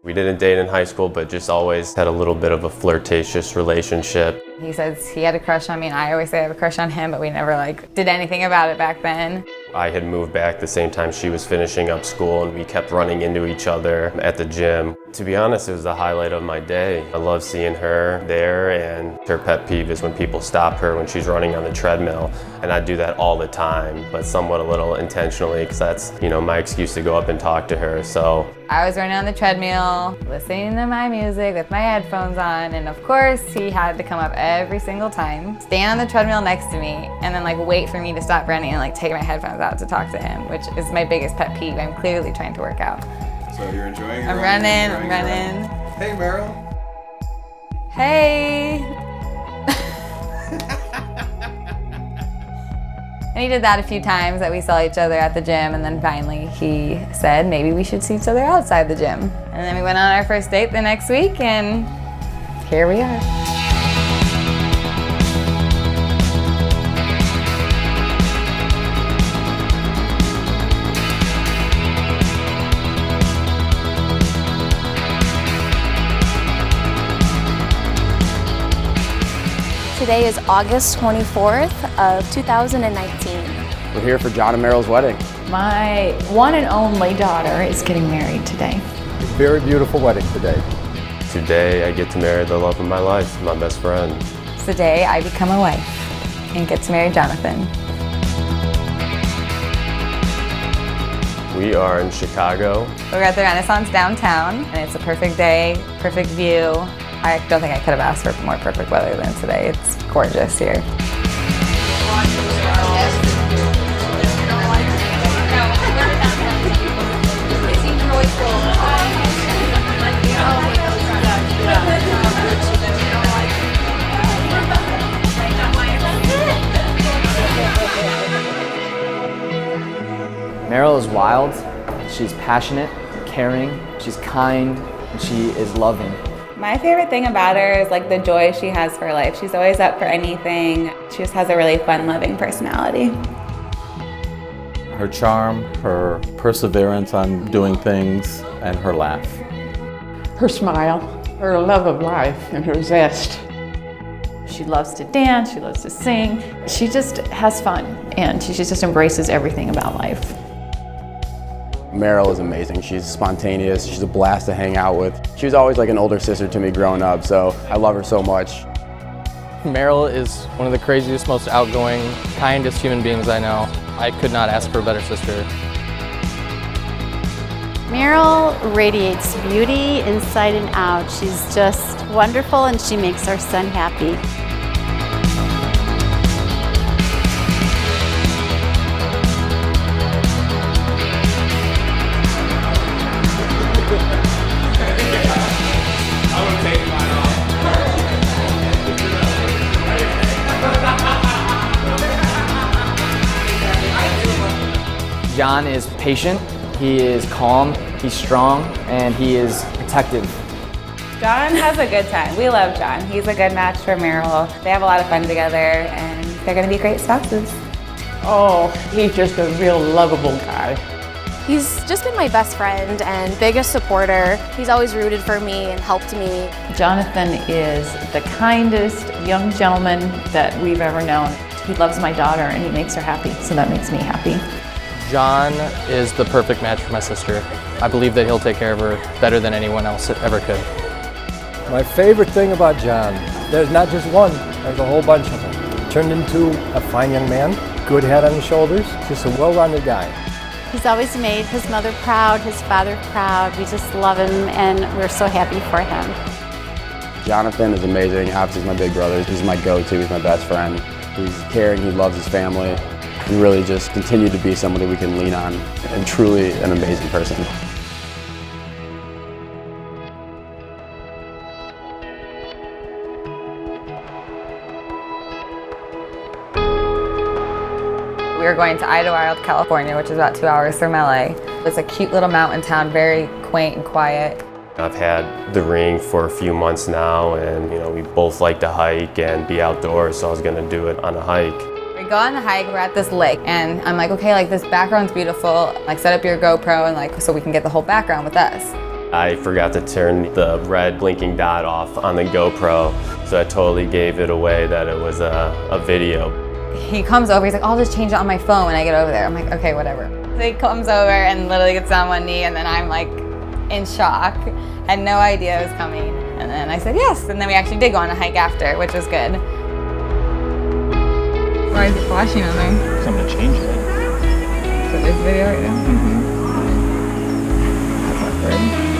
We didn't date in high school, but just always had a little bit of a flirtatious relationship. He says he had a crush on me, and I always say I have a crush on him, but we never did anything about it back then. I had moved back the same time she was finishing up school, and we kept running into each other at the gym. To be honest, it was the highlight of my day. I love seeing her there, and her pet peeve is when people stop her when she's running on the treadmill. And I do that all the time, but somewhat a little intentionally, because that's, my excuse to go up and talk to her. So I was running on the treadmill, listening to my music with my headphones on, and of course he had to come up every single time, stand on the treadmill next to me, and then wait for me to stop running and take my headphones out to talk to him, which is my biggest pet peeve. I'm clearly trying to work out. So you're enjoying it? I'm running. Hey, Maryl. Hey. And he did that a few times, that we saw each other at the gym, and then finally he said maybe we should see each other outside the gym. And then we went on our first date the next week, and here we are. Today is August 24th of 2019. We're here for John and Meryl's wedding. My one and only daughter is getting married today. A very beautiful wedding today. Today I get to marry the love of my life, my best friend. Today I become a wife and get to marry Jonathan. We are in Chicago. We're at the Renaissance downtown, and it's a perfect day, perfect view. I don't think I could have asked for more perfect weather than today. It's gorgeous here. Maryl is wild, she's passionate, caring, she's kind, and she is loving. My favorite thing about her is the joy she has for life. She's always up for anything. She just has a really fun, loving personality. Her charm, her perseverance on doing things, and her laugh. Her smile, her love of life, and her zest. She loves to dance, she loves to sing. She just has fun, and she just embraces everything about life. Maryl is amazing. She's spontaneous, she's a blast to hang out with. She was always like an older sister to me growing up, so I love her so much. Meryl is one of the craziest, most outgoing, kindest human beings I know. I could not ask for a better sister. Meryl radiates beauty inside and out. She's just wonderful, and she makes our son happy. John is patient, he is calm, he's strong, and he is protective. John has a good time. We love John. He's a good match for Maryl. They have a lot of fun together, and they're going to be great spouses. Oh, he's just a real lovable guy. He's just been my best friend and biggest supporter. He's always rooted for me and helped me. Jonathan is the kindest young gentleman that we've ever known. He loves my daughter and he makes her happy, so that makes me happy. John is the perfect match for my sister. I believe that he'll take care of her better than anyone else ever could. My favorite thing about John, there's not just one, there's a whole bunch of them. Turned into a fine young man, good head on his shoulders, just a well-rounded guy. He's always made his mother proud, his father proud. We just love him and we're so happy for him. Jonathan is amazing. Obviously, he's my big brother. He's my go-to, he's my best friend. He's caring, he loves his family. We really just continue to be somebody we can lean on, and truly an amazing person. We were going to Idlewild, California, which is about 2 hours from LA. It's a cute little mountain town, very quaint and quiet. I've had the ring for a few months now, and we both like to hike and be outdoors, so I was gonna do it on a hike. We go on the hike, we're at this lake, and I'm okay, this background's beautiful. Set up your GoPro and so we can get the whole background with us. I forgot to turn the red blinking dot off on the GoPro, so I totally gave it away that it was a video. He comes over, he's like, I'll just change it on my phone when I get over there. I'm like, okay, whatever. So he comes over and literally gets on one knee, and then I'm like in shock. Had no idea it was coming. And then I said yes, and then we actually did go on a hike after, which was good. Why is it flashing on there? So I'm gonna change it. So this video right now? That's awkward.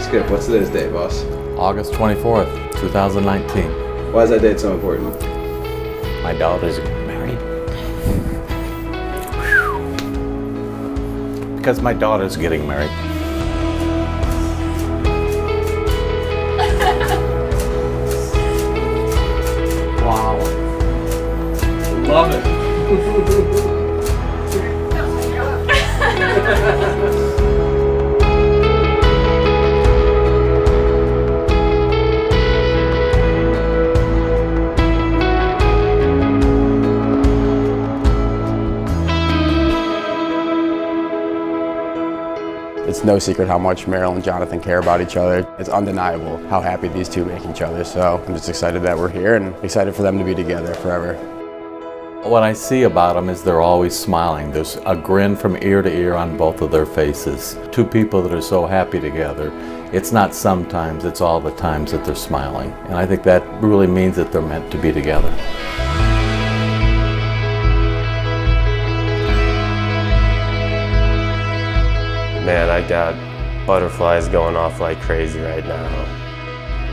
Skip, what's today's date, boss? August 24th, 2019. Why is that date so important? My daughter's married. Because my daughter's getting married. Wow. Love it. It's no secret how much Maryl and Jonathan care about each other. It's undeniable how happy these two make each other. So I'm just excited that we're here and excited for them to be together forever. What I see about them is they're always smiling. There's a grin from ear to ear on both of their faces. Two people that are so happy together. It's not sometimes, it's all the times that they're smiling. And I think that really means that they're meant to be together. Man, I got butterflies going off like crazy right now.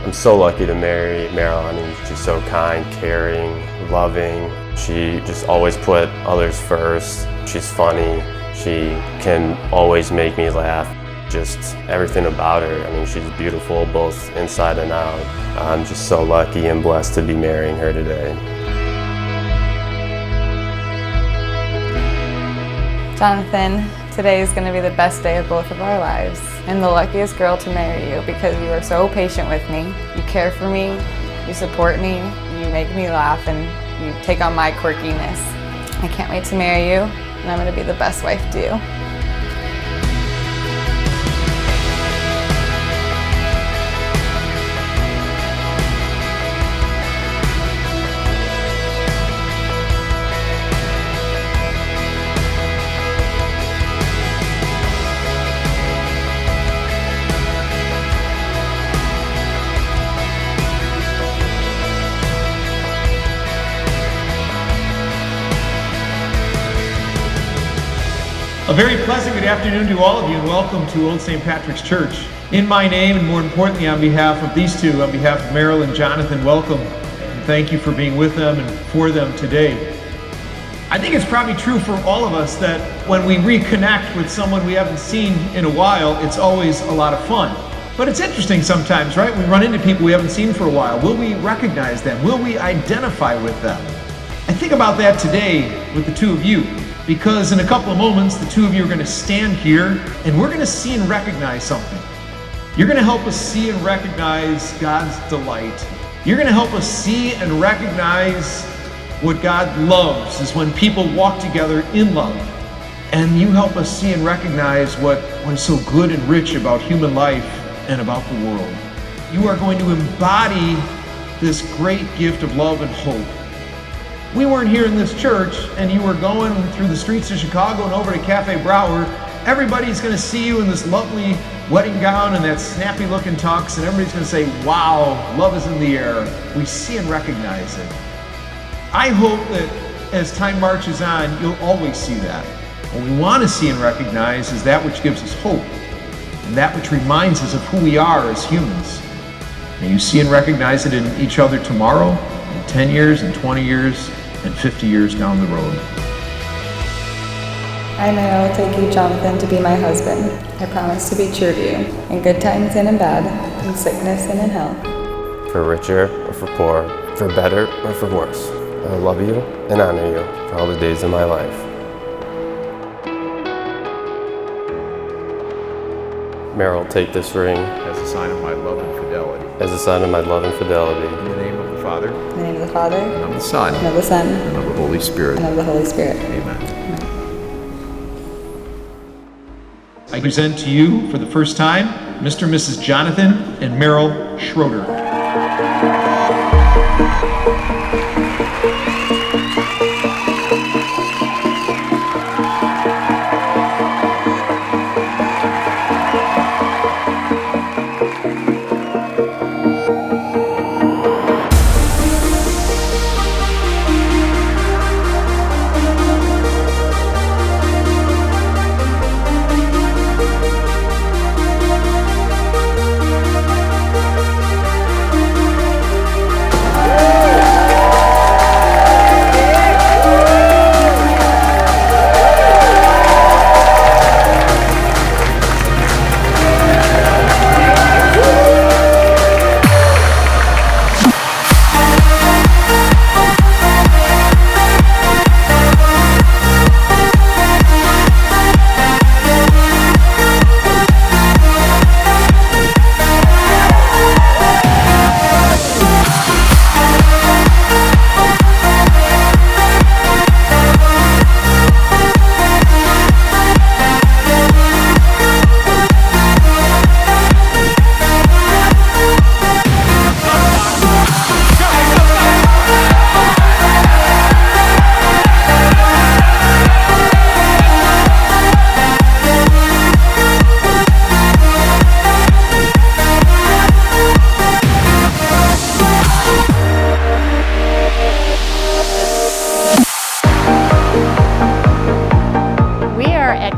I'm so lucky to marry Maryl. I mean, she's so kind, caring, loving. She just always put others first. She's funny. She can always make me laugh. Just everything about her. I mean, she's beautiful both inside and out. I'm just so lucky and blessed to be marrying her today. Jonathan, today is going to be the best day of both of our lives. I'm the luckiest girl to marry you because you are so patient with me. You care for me, you support me, you make me laugh, and you take on my quirkiness. I can't wait to marry you, and I'm going to be the best wife to you. A very pleasant good afternoon to all of you, and welcome to Old St. Patrick's Church. In my name, and more importantly on behalf of these two, on behalf of Maryl and Jonathan, welcome. And thank you for being with them and for them today. I think it's probably true for all of us that when we reconnect with someone we haven't seen in a while, it's always a lot of fun. But it's interesting sometimes, right? We run into people we haven't seen for a while. Will we recognize them? Will we identify with them? I think about that today with the two of you. Because in a couple of moments, the two of you are going to stand here and we're going to see and recognize something. You're going to help us see and recognize God's delight. You're going to help us see and recognize what God loves is when people walk together in love. And you help us see and recognize what is so good and rich about human life and about the world. You are going to embody this great gift of love and hope. we weren't here in this church and you were going through the streets of Chicago and over to Cafe Brauer, everybody's going to see you in this lovely wedding gown and that snappy looking tux, and everybody's going to say, wow, love is in the air. We see and recognize it. I hope that as time marches on, you'll always see that. What we want to see and recognize is that which gives us hope and that which reminds us of who we are as humans. May you see and recognize it in each other tomorrow, in 10 years, and 20 years, and 50 years down the road. I, Maryl, take you, Jonathan, to be my husband. I promise to be true to you, in good times and in bad, in sickness and in health. For richer or for poor, for better or for worse, I will love you and honor you for all the days of my life. Maryl, take this ring As a sign of my love and fidelity. as a sign of my love and fidelity. In the name of the Father, In the name of the Father, and of the Son, and of the Son, and of the Holy Spirit. and of the Holy Spirit. Amen. I present to you for the first time, Mr. and Mrs. Jonathan and Maryl Schroeder.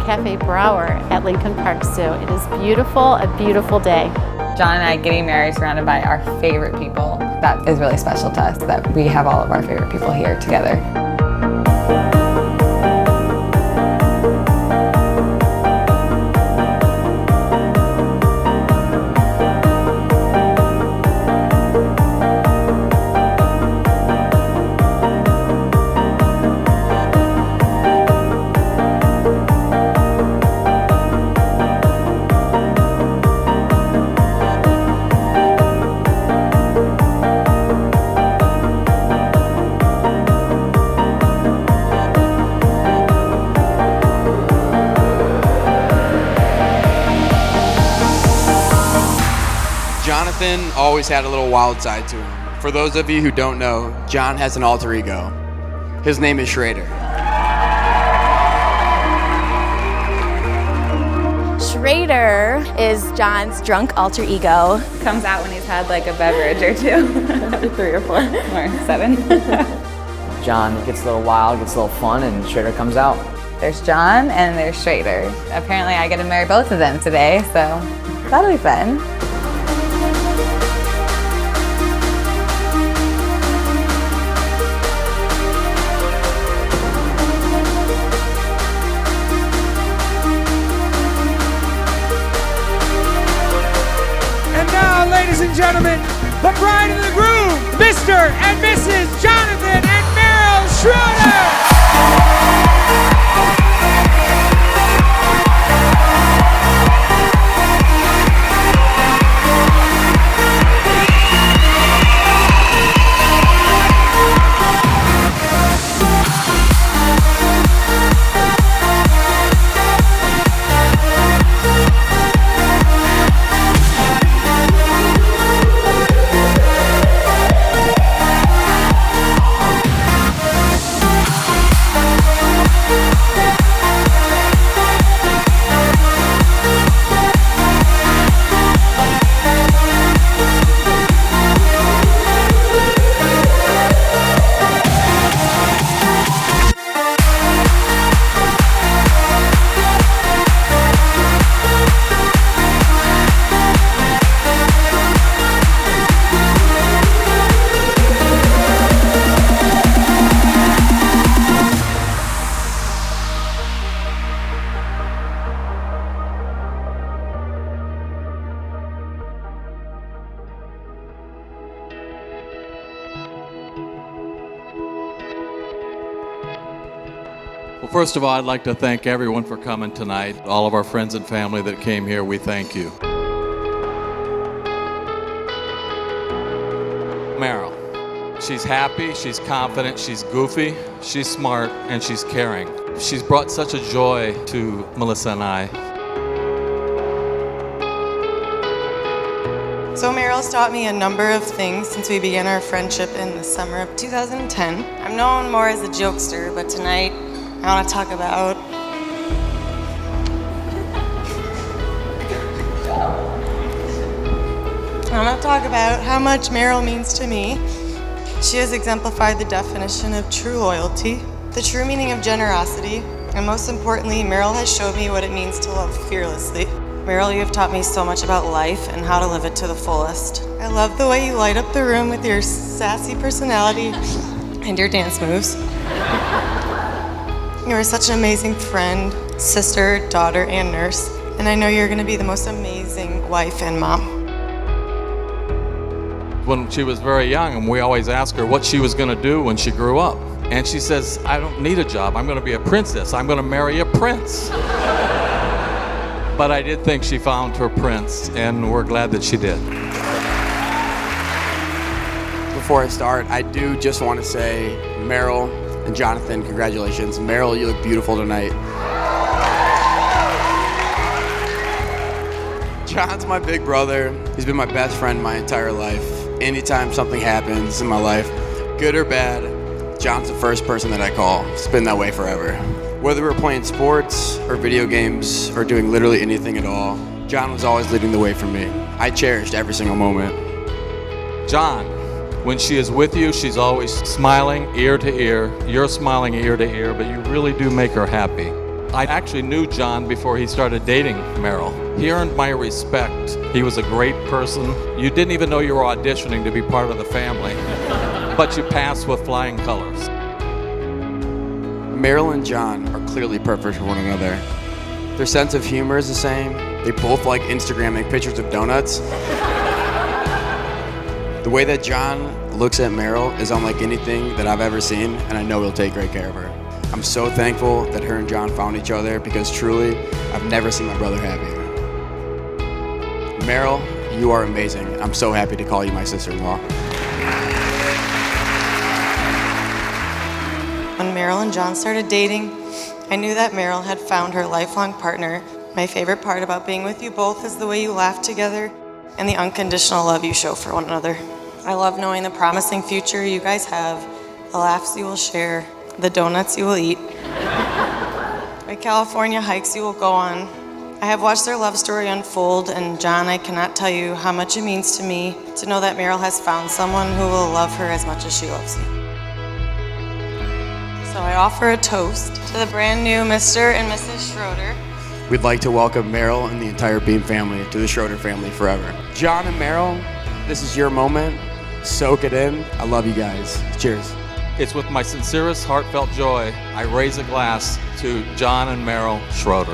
Cafe Brauer at Lincoln Park Zoo. It is beautiful, a beautiful day. John and I getting married surrounded by our favorite people. That is really special to us, that we have all of our favorite people here together. Jonathan always had a little wild side to him. For those of you who don't know, John has an alter ego. His name is Schrader. Schrader is John's drunk alter ego. Comes out when he's had like a beverage or two. 3 or 4 or 7. John gets a little wild, gets a little fun, and Schrader comes out. There's John and there's Schrader. Apparently I get to marry both of them today, so that'll be fun. Ladies and gentlemen, the bride and the groom, Mr. and Mrs. Jonathan and Maryl Schroeder. First of all, I'd like to thank everyone for coming tonight. All of our friends and family that came here, we thank you. Maryl. She's happy, she's confident, she's goofy, she's smart, and she's caring. She's brought such a joy to Melissa and I. So Meryl's taught me a number of things since we began our friendship in the summer of 2010. I'm known more as a jokester, but tonight I want to talk about how much Maryl means to me. She has exemplified the definition of true loyalty, the true meaning of generosity, and most importantly, Maryl has showed me what it means to love fearlessly. Maryl, you have taught me so much about life and how to live it to the fullest. I love the way you light up the room with your sassy personality and your dance moves. You are such an amazing friend, sister, daughter, and nurse, and I know you're going to be the most amazing wife and mom. When she was very young, and we always asked her what she was going to do when she grew up. And she says, I don't need a job. I'm going to be a princess. I'm going to marry a prince. But I did think she found her prince, and we're glad that she did. Before I start, I do just want to say, Maryl and Jonathan, congratulations. Maryl, you look beautiful tonight. John's my big brother. He's been my best friend my entire life. Anytime something happens in my life, good or bad, John's the first person that I call. It's been that way forever. Whether we're playing sports or video games or doing literally anything at all, John was always leading the way for me. I cherished every single moment. John, when she is with you, she's always smiling ear to ear. You're smiling ear to ear, but you really do make her happy. I actually knew John before he started dating Maryl. He earned my respect. He was a great person. You didn't even know you were auditioning to be part of the family, but you passed with flying colors. Maryl and John are clearly perfect for one another. Their sense of humor is the same. They both like Instagramming pictures of donuts. The way that John looks at Maryl is unlike anything that I've ever seen, and I know he'll take great care of her. I'm so thankful that her and John found each other because truly, I've never seen my brother happier. Maryl, you are amazing. I'm so happy to call you my sister-in-law. When Maryl and John started dating, I knew that Maryl had found her lifelong partner. My favorite part about being with you both is the way you laugh together and the unconditional love you show for one another. I love knowing the promising future you guys have, the laughs you will share, the donuts you will eat, the California hikes you will go on. I have watched their love story unfold, and John, I cannot tell you how much it means to me to know that Maryl has found someone who will love her as much as she loves you. So I offer a toast to the brand new Mr. and Mrs. Schroeder. We'd like to welcome Maryl and the entire Beam family to the Schroeder family forever. John and Maryl, this is your moment. Soak it in. I love you guys. Cheers. It's with my sincerest, heartfelt joy, I raise a glass to John and Maryl Schroeder.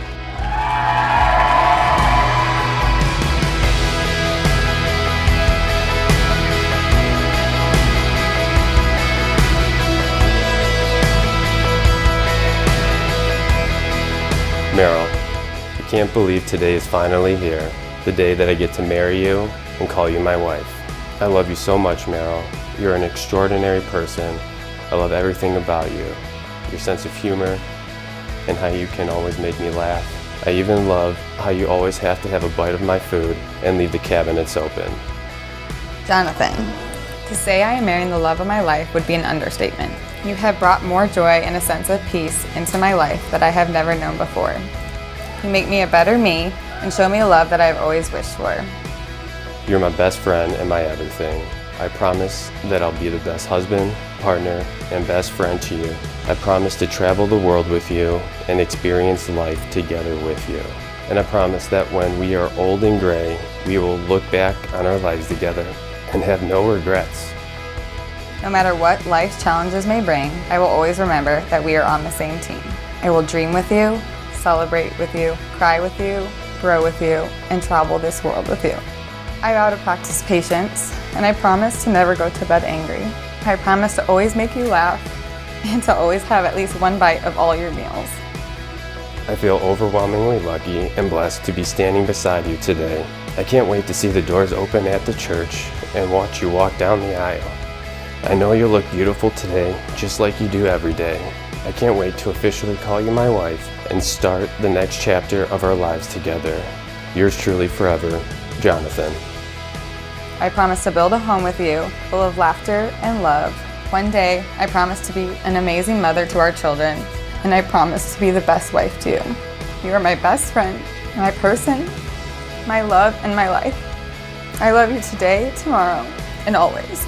Maryl, I can't believe today is finally here, the day that I get to marry you and call you my wife. I love you so much, Maryl. You're an extraordinary person. I love everything about you, your sense of humor, and how you can always make me laugh. I even love how you always have to have a bite of my food and leave the cabinets open. Jonathan, to say I am marrying the love of my life would be an understatement. You have brought more joy and a sense of peace into my life that I have never known before. You make me a better me and show me a love that I have always wished for. You're my best friend and my everything. I promise that I'll be the best husband, partner, and best friend to you. I promise to travel the world with you and experience life together with you. And I promise that when we are old and gray, we will look back on our lives together and have no regrets. No matter what life's challenges may bring, I will always remember that we are on the same team. I will dream with you, celebrate with you, cry with you, grow with you, and travel this world with you. I vow to practice patience, and I promise to never go to bed angry. I promise to always make you laugh and to always have at least one bite of all your meals. I feel overwhelmingly lucky and blessed to be standing beside you today. I can't wait to see the doors open at the church and watch you walk down the aisle. I know you'll look beautiful today, just like you do every day. I can't wait to officially call you my wife and start the next chapter of our lives together. Yours truly forever, Jonathan. I promise to build a home with you, full of laughter and love. One day, I promise to be an amazing mother to our children, and I promise to be the best wife to you. You are my best friend, my person, my love, and my life. I love you today, tomorrow, and always.